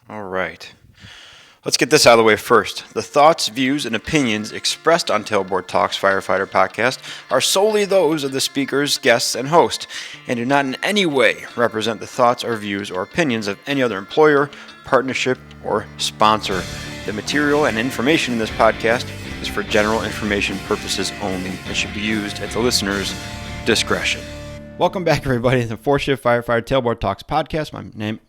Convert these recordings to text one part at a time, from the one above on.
All right. Let's get this out of the way first. The thoughts, views, and opinions expressed on Tailboard Talks Firefighter podcast are solely those of the speakers, guests, and host, and do not in any way represent the thoughts or views or opinions of any other employer, partnership, or sponsor. The material and information in this podcast is for general information purposes only and should be used at the listener's discretion. Welcome back, everybody, to the 4-Shift Firefighter Tailboard Talks podcast.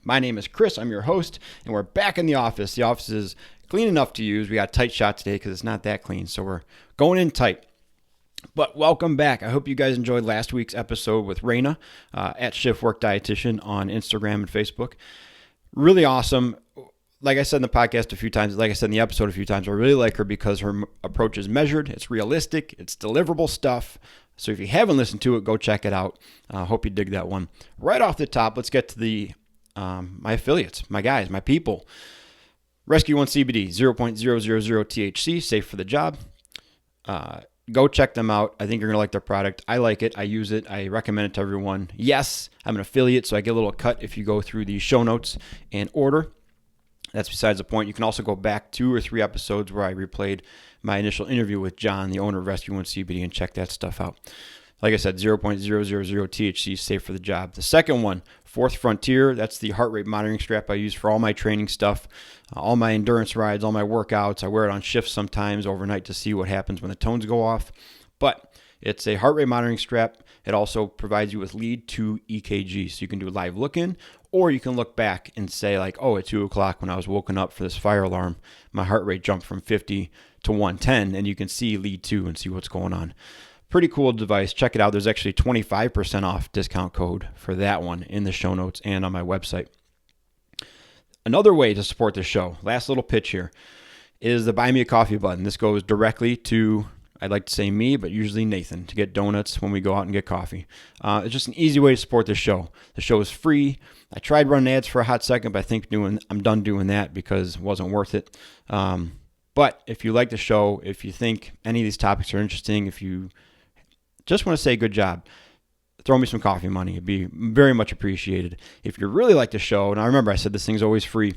My name is Chris. I'm your host, and we're back in the office. The office is clean enough to use. We got a tight shot today because it's not that clean, so we're going in tight. But welcome back. I hope you guys enjoyed last week's episode with Raina at Shift Work Dietitian on Instagram and Facebook. Really awesome. Like I said in the podcast a few times, like I said in the episode a few times, I really like her because her approach is measured, it's realistic, it's deliverable stuff. So if you haven't listened to it, go check it out. Hope you dig that one. Right off the top, let's get to the my affiliates, my guys, my people. Rescue 1 CBD, 0.000 THC, safe for the job. Go check them out. I think you're going to like their product. I like it. I use it. I recommend it to everyone. Yes, I'm an affiliate, so I get a little cut if you go through the show notes and order. That's besides the point. You can also go back 2 or 3 episodes where I replayed my initial interview with John, the owner of Rescue 1 CBD, and check that stuff out. Like I said, 0.000 THC, safe for the job. The second one, Fourth Frontier, that's the heart rate monitoring strap I use for all my training stuff, all my endurance rides, all my workouts. I wear it on shifts sometimes overnight to see what happens when the tones go off. But it's a heart rate monitoring strap. It also provides you with lead to EKG, so you can do live look-in, or you can look back and say like, oh, at 2 o'clock when I was woken up for this fire alarm, my heart rate jumped from 50 to 110, and you can see lead 2 and see what's going on. Pretty cool device. Check it out. There's actually 25% off discount code for that one in the show notes and on my website. Another way to support the show, last little pitch here, is the Buy Me a Coffee button. This goes directly to, I'd like to say me, but usually Nathan, to get donuts when we go out and get coffee. It's just an easy way to support the show. The show is free. I tried running ads for a hot second, but I think I'm done doing that because it wasn't worth it. But if you like the show, if you think any of these topics are interesting, if you just want to say good job, throw me some coffee money. It'd be very much appreciated. If you really like the show, and I remember I said this thing's always free,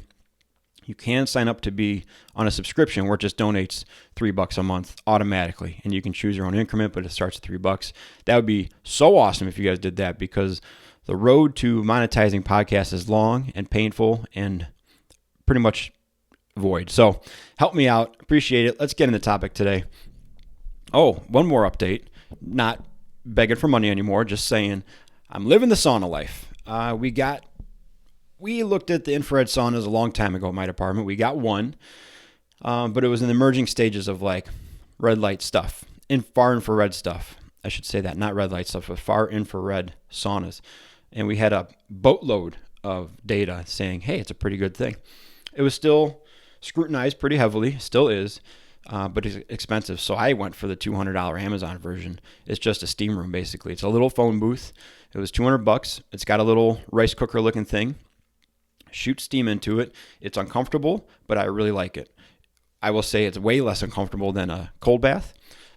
you can sign up to be on a subscription where it just donates $3 a month automatically, and you can choose your own increment, but it starts at $3. That would be so awesome if you guys did that, because the road to monetizing podcasts is long and painful and pretty much void. So help me out. Appreciate it. Let's get in the topic today. Oh, one more update. Not begging for money anymore. Just saying I'm living the sauna life. We looked at the infrared saunas a long time ago at my department. We got one, but it was in the emerging stages of like red light stuff, far infrared stuff. I should say that, not red light stuff, but far infrared saunas. And we had a boatload of data saying, hey, it's a pretty good thing. It was still scrutinized pretty heavily, still is, but it's expensive. So I went for the $200 Amazon version. It's just a steam room, basically. It's a little phone booth. It was $200. It's got a little rice cooker looking thing. Shoot steam into it. It's uncomfortable, but I really like it. I will say it's way less uncomfortable than a cold bath,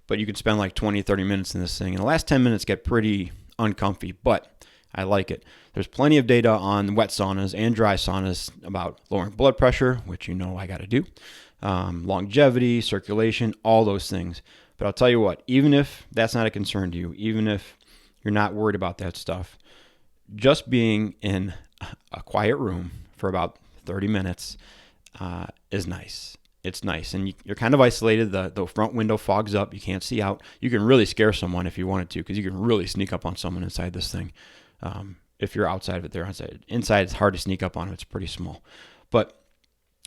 but you can spend like 20, 30 minutes in this thing. And the last 10 minutes get pretty uncomfy, but I like it. There's plenty of data on wet saunas and dry saunas about lowering blood pressure, which you know I got to do, longevity, circulation, all those things. But I'll tell you what, even if that's not a concern to you, even if you're not worried about that stuff, just being in a quiet room for about 30 minutes is nice. It's nice. And you're kind of isolated. The front window fogs up. You can't see out. You can really scare someone if you wanted to, because you can really sneak up on someone inside this thing. If you're outside of it, they're outside. Inside, it's hard to sneak up on them. It's pretty small. But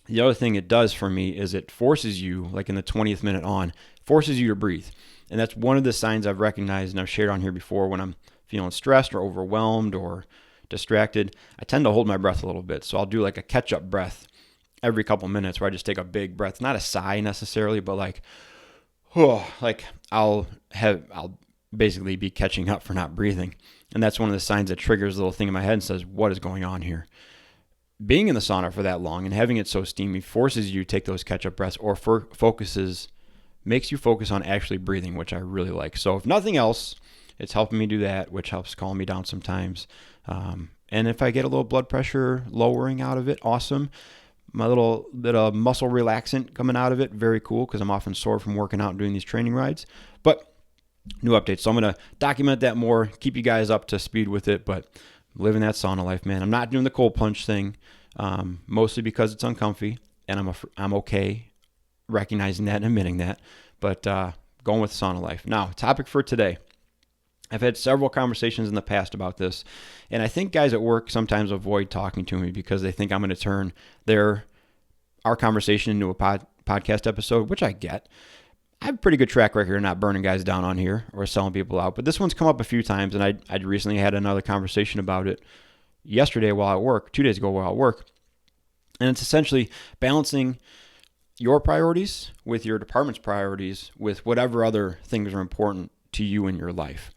the other thing it does for me is it forces you, like in the 20th minute on, forces you to breathe. And that's one of the signs I've recognized and I've shared on here before when I'm feeling stressed or overwhelmed or distracted. I tend to hold my breath a little bit. So I'll do like a catch-up breath every couple minutes where I just take a big breath. Not a sigh necessarily, but like, like I'll basically be catching up for not breathing. And that's one of the signs that triggers a little thing in my head and says, what is going on here? Being in the sauna for that long and having it so steamy forces you to take those catch-up breaths or makes you focus on actually breathing, which I really like. So if nothing else, it's helping me do that, which helps calm me down sometimes. And if I get a little blood pressure lowering out of it, awesome. my little bit of muscle relaxant coming out of it. Very cool because I'm often sore from working out and doing these training rides. But new updates. So I'm going to document that more, keep you guys up to speed with it, but living that sauna life, man. I'm not doing the cold plunge thing, mostly because it's uncomfy, and I'm okay recognizing that and admitting that, but going with sauna life. Now, topic for today. I've had several conversations in the past about this, and I think guys at work sometimes avoid talking to me because they think I'm going to turn our conversation into a podcast episode, which I get. I have a pretty good track record of not burning guys down on here or selling people out, but this one's come up a few times, and I recently had another conversation about it yesterday while at work, 2 days ago while at work, and it's essentially balancing your priorities with your department's priorities with whatever other things are important to you in your life.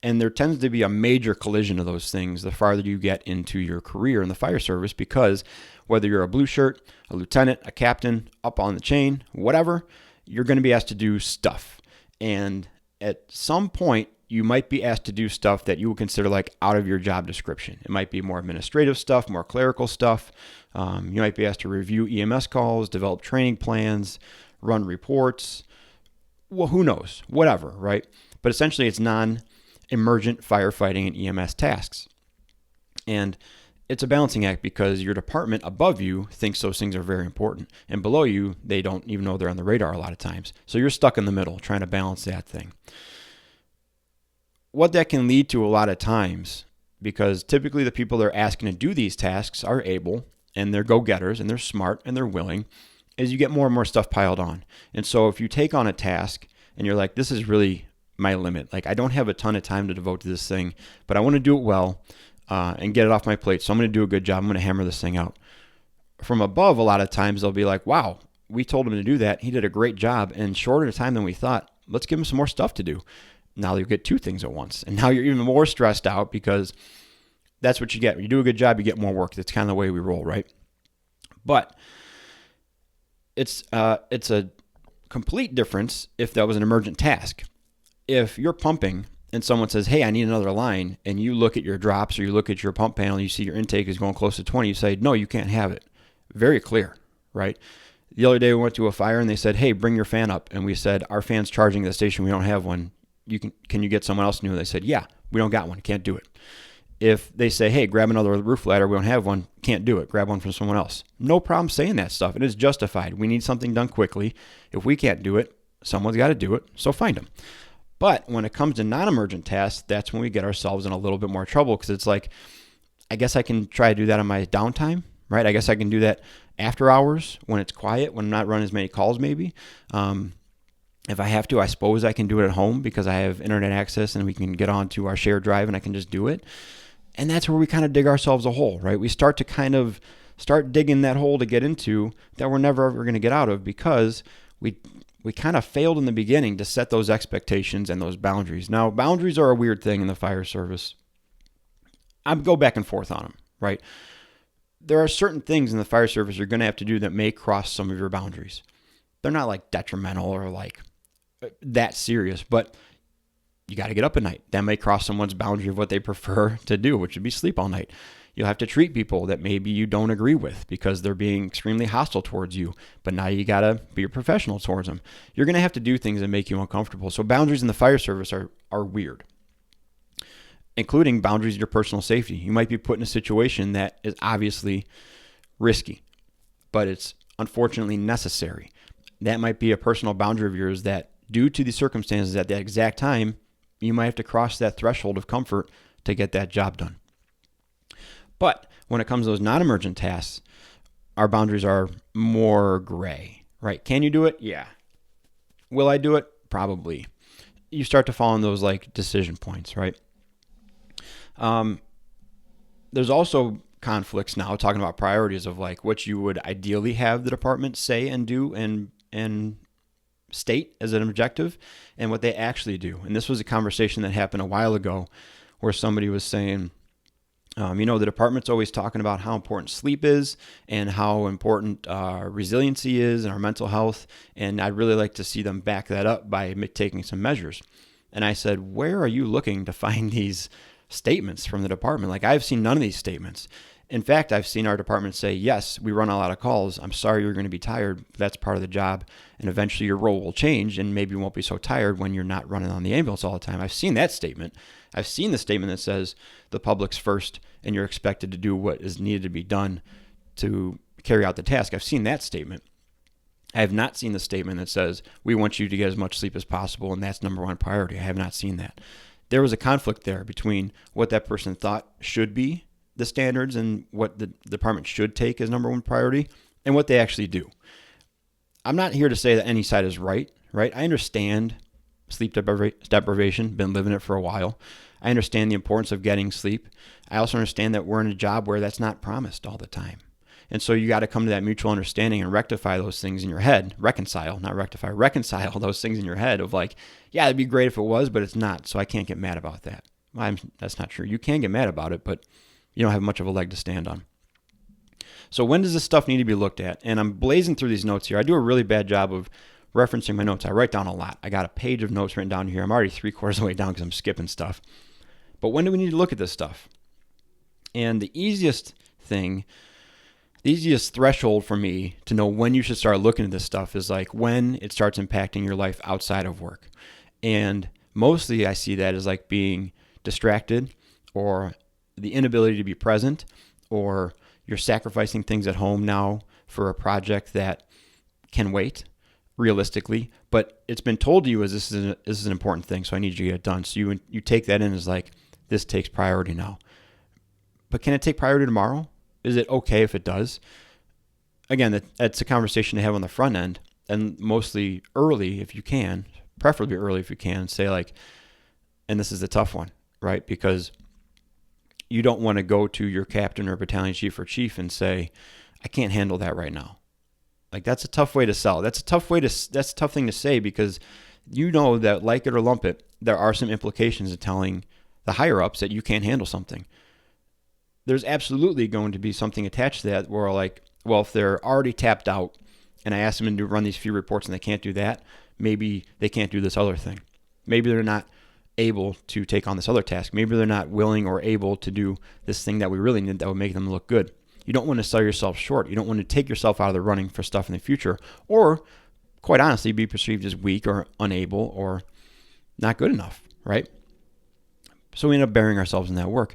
And there tends to be a major collision of those things the farther you get into your career in the fire service, because whether you're a blue shirt, a lieutenant, a captain, up on the chain, whatever, you're going to be asked to do stuff. And at some point, you might be asked to do stuff that you would consider like out of your job description. It might be more administrative stuff, more clerical stuff. You might be asked to review EMS calls, develop training plans, run reports. Well, who knows? Whatever, right? But essentially, it's non-emergent firefighting and EMS tasks. And it's a balancing act because your department above you thinks those things are very important. And below you, they don't even know they're on the radar a lot of times. So you're stuck in the middle trying to balance that thing. What that can lead to a lot of times, because typically the people they're asking to do these tasks are able, and they're go-getters, and they're smart, and they're willing, is you get more and more stuff piled on. And so if you take on a task and you're like, this is really my limit. Like, I don't have a ton of time to devote to this thing, but I want to do it well and get it off my plate. So I'm going to do a good job. I'm going to hammer this thing out. From above, a lot of times they'll be like, wow, we told him to do that. He did a great job in shorter time than we thought. Let's give him some more stuff to do. Now you get two things at once. And now you're even more stressed out because that's what you get. When you do a good job, you get more work. That's kind of the way we roll, right? But it's a complete difference if that was an emergent task. If you're pumping and someone says, hey, I need another line, and you look at your drops or you look at your pump panel and you see your intake is going close to 20, you say, no, you can't have it. Very clear, right? The other day we went to a fire and they said, hey, bring your fan up. And we said, our fan's charging at the station. We don't have one. Can you get someone else new? They said, yeah, we don't got one. Can't do it. If they say, hey, grab another roof ladder, we don't have one, can't do it. Grab one from someone else. No problem saying that stuff. It is justified. We need something done quickly. If we can't do it, someone's got to do it, so find them. But when it comes to non-emergent tasks, that's when we get ourselves in a little bit more trouble because it's like, I guess I can try to do that on my downtime, right? I guess I can do that after hours when it's quiet, when I'm not running as many calls maybe. If I have to, I suppose I can do it at home because I have internet access and we can get onto our shared drive and I can just do it. And that's where we kind of dig ourselves a hole, right? We start digging that hole to get into that we're never ever going to get out of because we kind of failed in the beginning to set those expectations and those boundaries. Now, boundaries are a weird thing in the fire service. I go back and forth on them, right? There are certain things in the fire service you're going to have to do that may cross some of your boundaries. They're not like detrimental or like that serious, but you got to get up at night. That may cross someone's boundary of what they prefer to do, which would be sleep all night. You'll have to treat people that maybe you don't agree with because they're being extremely hostile towards you, but now you got to be a professional towards them. You're going to have to do things that make you uncomfortable. So boundaries in the fire service are weird, including boundaries of your personal safety. You might be put in a situation that is obviously risky, but it's unfortunately necessary. That might be a personal boundary of yours that, due to the circumstances at that exact time, you might have to cross that threshold of comfort to get that job done. But when it comes to those non-emergent tasks, our boundaries are more gray, right? Can you do it? Yeah. Will I do it? Probably. You start to fall in those like decision points, right? There's also conflicts now talking about priorities of like what you would ideally have the department say and do and state as an objective and what they actually do. And this was a conversation that happened a while ago where somebody was saying, the department's always talking about how important sleep is and how important resiliency is and our mental health. And I'd really like to see them back that up by taking some measures. And I said, where are you looking to find these statements from the department? Like, I've seen none of these statements. In fact, I've seen our department say, yes, we run a lot of calls. I'm sorry you're going to be tired. That's part of the job. And eventually your role will change and maybe you won't be so tired when you're not running on the ambulance all the time. I've seen that statement. I've seen the statement that says the public's first and you're expected to do what is needed to be done to carry out the task. I've seen that statement. I have not seen the statement that says we want you to get as much sleep as possible and that's number one priority. I have not seen that. There was a conflict there between what that person thought should be the standards and what the department should take as number one priority and what they actually do. I'm not here to say that any side is right? I understand sleep deprivation, been living it for a while. I understand the importance of getting sleep. I also understand that we're in a job where that's not promised all the time. And so you got to come to that mutual understanding and rectify those things in your head. Reconcile those things in your head of like, yeah, it'd be great if it was, but it's not. So I can't get mad about that. That's not true. You can get mad about it, but you don't have much of a leg to stand on. So when does this stuff need to be looked at? And I'm blazing through these notes here. I do a really bad job of referencing my notes. I write down a lot. I got a page of notes written down here. I'm already 3/4 of the way down because I'm skipping stuff. But when do we need to look at this stuff? And the easiest threshold for me to know when you should start looking at this stuff is like when it starts impacting your life outside of work. And mostly I see that as like being distracted or the inability to be present, or you're sacrificing things at home now for a project that can wait realistically, but it's been told to you as this is an important thing, so I need you to get it done. So you take that in as like, this takes priority now. But can it take priority tomorrow? Is it okay if it does? Again, that's a conversation to have on the front end, and mostly early if you can, preferably early if you can, say like, and this is the tough one, right? Because you don't want to go to your captain or battalion chief or chief and say, I can't handle that right now. Like that's a tough way to sell. That's a tough thing to say because you know that like it or lump it, there are some implications of telling the higher ups that you can't handle something. There's absolutely going to be something attached to that where like, well, if they're already tapped out and I ask them to run these few reports and they can't do that, maybe they can't do this other thing. Maybe they're not able to take on this other task. Maybe they're not willing or able to do this thing that we really need that would make them look good. You don't want to sell yourself short. You don't want to take yourself out of the running for stuff in the future, or quite honestly, be perceived as weak or unable or not good enough, right? So we end up burying ourselves in that work.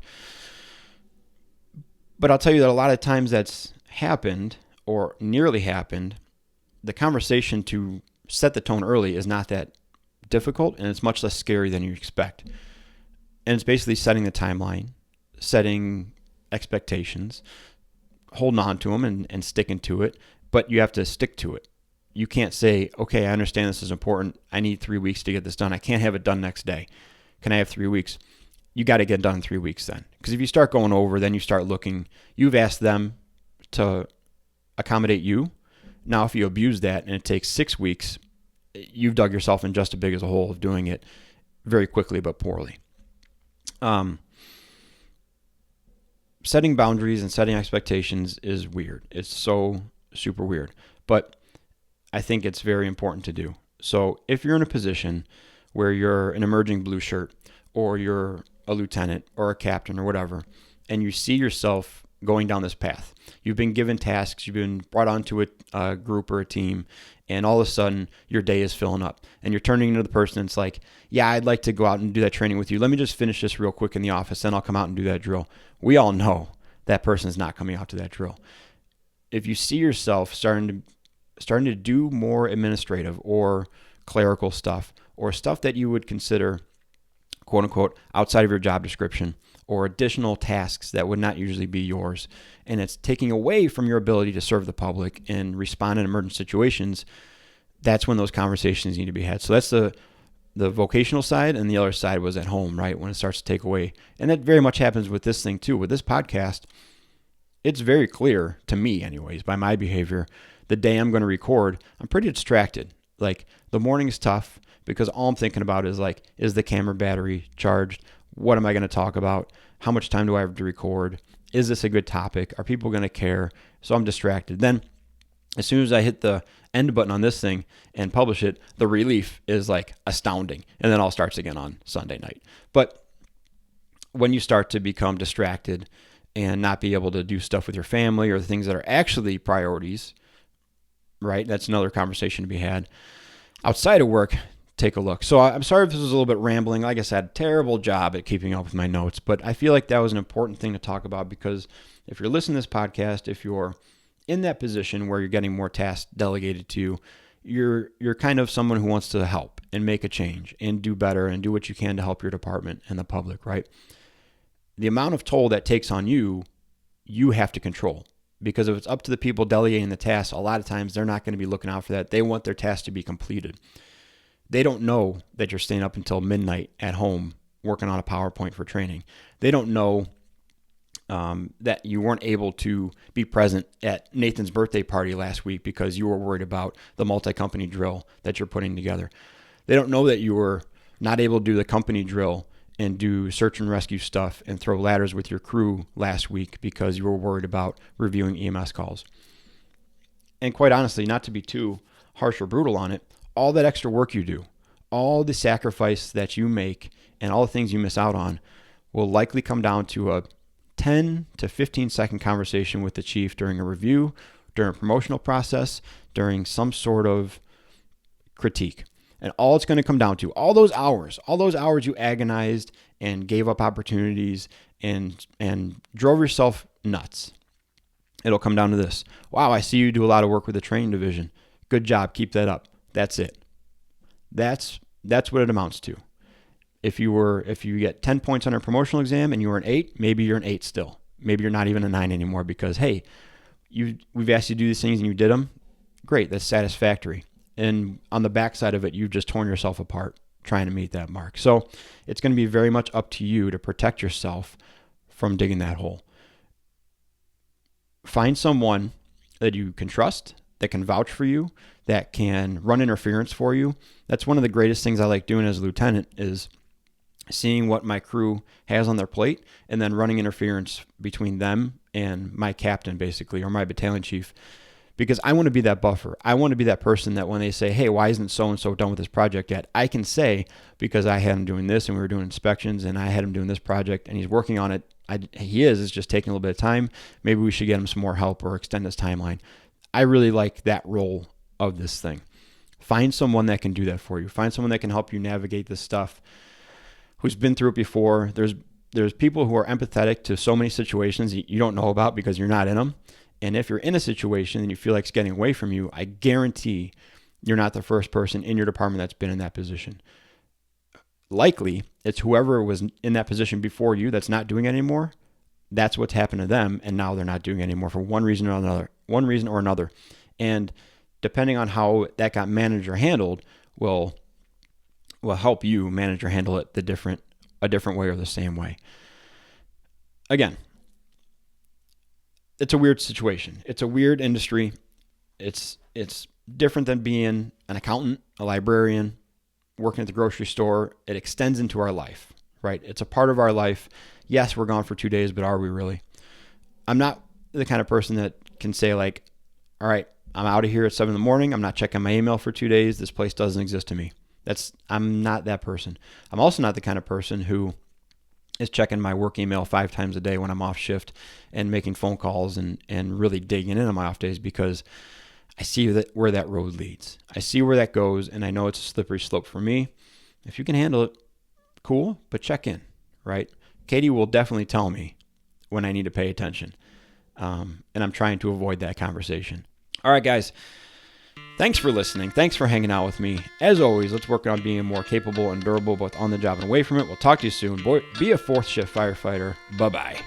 But I'll tell you that a lot of times that's happened or nearly happened. The conversation to set the tone early is not that difficult, and it's much less scary than you expect. And it's basically setting the timeline, setting expectations, holding on to them and sticking to it, but you have to stick to it. You can't say, okay, I understand this is important. I need 3 weeks to get this done. I can't have it done next day. Can I have 3 weeks? You got to get it done in 3 weeks then. Because if you start going over, then you start looking, you've asked them to accommodate you. Now, if you abuse that and it takes 6 weeks, you've dug yourself in just as big as a hole of doing it very quickly but poorly. Setting boundaries and setting expectations is weird. It's so super weird. But I think it's very important to do. So if you're in a position where you're an emerging blue shirt or you're a lieutenant or a captain or whatever, and you see yourself going down this path, you've been given tasks, you've been brought onto a group or a team, and all of a sudden your day is filling up and you're turning into the person that's like, yeah, I'd like to go out and do that training with you. Let me just finish this real quick in the office, then I'll come out and do that drill. We all know that person's not coming out to that drill. If you see yourself starting to do more administrative or clerical stuff or stuff that you would consider quote unquote outside of your job description or additional tasks that would not usually be yours, and it's taking away from your ability to serve the public and respond in emergent situations, that's when those conversations need to be had. So that's the vocational side, and the other side was at home, right? When it starts to take away. And that very much happens with this thing too. With this podcast, it's very clear to me anyways, by my behavior, the day I'm going to record, I'm pretty distracted. Like the morning is tough because all I'm thinking about is like, is the camera battery charged? What am I going to talk about? How much time do I have to record? Is this a good topic? Are people going to care? So I'm distracted. Then as soon as I hit the end button on this thing and publish it, the relief is like astounding. And then all starts again on Sunday night. But when you start to become distracted and not be able to do stuff with your family or the things that are actually priorities, right? That's another conversation to be had. Outside of work, take a look. So I'm sorry if this was a little bit rambling. Like I said, terrible job at keeping up with my notes, but I feel like that was an important thing to talk about, because if you're listening to this podcast, if you're in that position where you're getting more tasks delegated to you, you're kind of someone who wants to help and make a change and do better and do what you can to help your department and the public, right? The amount of toll that takes on you, you have to control. Because if it's up to the people delegating the tasks, a lot of times they're not going to be looking out for that. They want their tasks to be completed. They don't know that you're staying up until midnight at home working on a PowerPoint for training. They don't know that you weren't able to be present at Nathan's birthday party last week because you were worried about the multi-company drill that you're putting together. They don't know that you were not able to do the company drill and do search and rescue stuff and throw ladders with your crew last week because you were worried about reviewing EMS calls. And quite honestly, not to be too harsh or brutal on it, all that extra work you do, all the sacrifice that you make and all the things you miss out on will likely come down to a 10 to 15 second conversation with the chief during a review, during a promotional process, during some sort of critique. And all it's going to come down to, all those hours you agonized and gave up opportunities and drove yourself nuts. It'll come down to this. Wow, I see you do a lot of work with the training division. Good job. Keep that up. That's it. That's what it amounts to. If you get 10 points on a promotional exam and you were an 8, maybe you're an 8 still. Maybe you're not even a 9 anymore because, hey, we've asked you to do these things and you did them. Great. That's satisfactory. And on the backside of it, you've just torn yourself apart trying to meet that mark. So it's going to be very much up to you to protect yourself from digging that hole. Find someone that you can trust, that can vouch for you, that can run interference for you. That's one of the greatest things I like doing as a lieutenant is seeing what my crew has on their plate and then running interference between them and my captain, basically, or my battalion chief. Because I want to be that buffer. I want to be that person that when they say, hey, why isn't so-and-so done with this project yet? I can say, because I had him doing this and we were doing inspections and I had him doing this project and he's working on it. It's just taking a little bit of time. Maybe we should get him some more help or extend his timeline. I really like that role of this thing. Find someone that can do that for you. Find someone that can help you navigate this stuff, who's been through it before. There's people who are empathetic to so many situations you don't know about because you're not in them. And if you're in a situation and you feel like it's getting away from you, I guarantee you're not the first person in your department that's been in that position. Likely, it's whoever was in that position before you that's not doing it anymore. That's what's happened to them, and now they're not doing it anymore for one reason or another. And depending on how that got managed or handled, will help you manage or handle it a different way or the same way. Again, it's a weird situation. It's a weird industry. It's different than being an accountant, a librarian, working at the grocery store. It extends into our life, right? It's a part of our life. Yes, we're gone for 2 days, but are we really? I'm not the kind of person that can say like, all right, I'm out of here at 7 a.m. I'm not checking my email for 2 days. This place doesn't exist to me. I'm not that person. I'm also not the kind of person who is checking my work email 5 times a day when I'm off shift and making phone calls and really digging in on my off days, because I see where that road leads. I see where that goes, and I know it's a slippery slope for me. If you can handle it, cool, but check in, right? Katie will definitely tell me when I need to pay attention, and I'm trying to avoid that conversation. All right, guys. Thanks for listening. Thanks for hanging out with me. As always, let's work on being more capable and durable, both on the job and away from it. We'll talk to you soon. Be a 4th shift firefighter. Bye-bye.